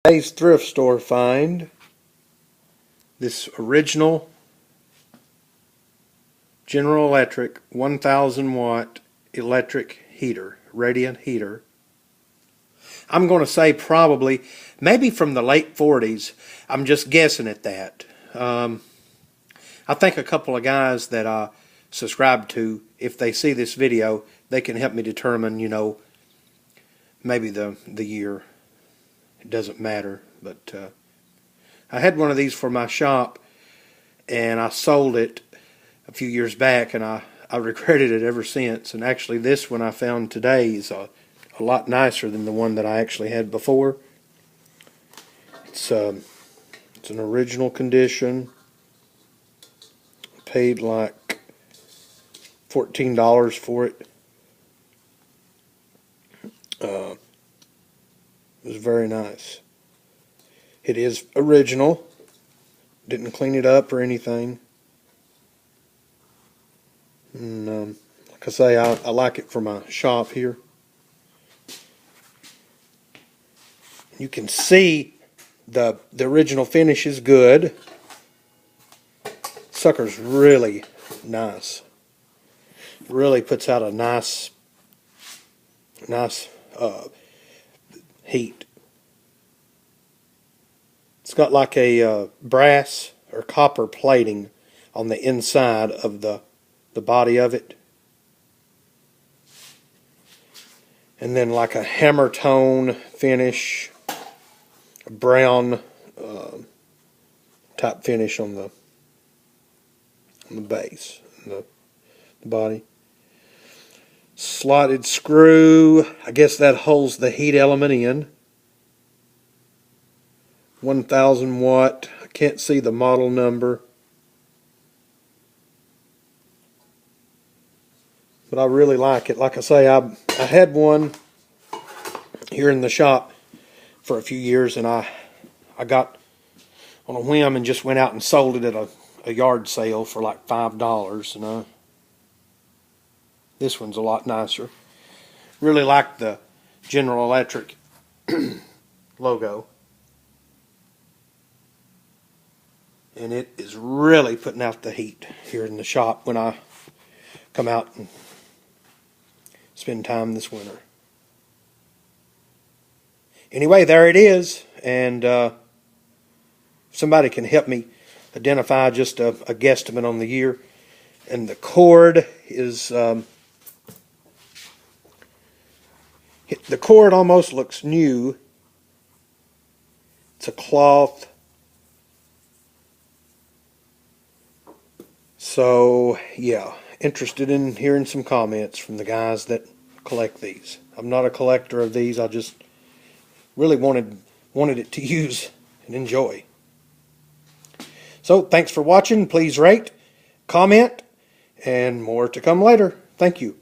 Today's thrift store find, this original General Electric 1000 watt electric heater, radiant heater. I'm going to say probably, maybe from the late 40s. I'm just guessing at that. I think a couple of guys that I subscribe to, if they see this video, they can help me determine, maybe the year. It doesn't matter, but I had one of these for my shop, and I sold it a few years back, and I regretted it ever since. And actually, this one I found today is a lot nicer than the one that I actually had before. It's an original condition. I paid like $14 for it. It was very nice. It is original. Didn't clean it up or anything. And like I say, I like it for my shop here. You can see the original finish is good. Sucker's really nice. Really puts out a nice heat. It's got like a brass or copper plating on the inside of the body of it, and then like a hammer tone finish, a brown type finish on the base, the body. Slotted screw, I guess that holds the heat element in. 1000 watt, I can't see the model number, but I really like it. Like I say, I had one here in the shop for a few years, and I got on a whim and just went out and sold it at a yard sale for like $5, and this one's a lot nicer. Really like the General Electric logo. And it is really putting out the heat here in the shop when I come out and spend time this winter. Anyway, there it is. And if somebody can help me identify just a guesstimate on the year. And the cord is... the cord almost looks new. It's a cloth. So, yeah, interested in hearing some comments from the guys that collect these. I'm not a collector of these. I just really wanted it to use and enjoy. So, thanks for watching. Please rate, comment, and more to come later. Thank you.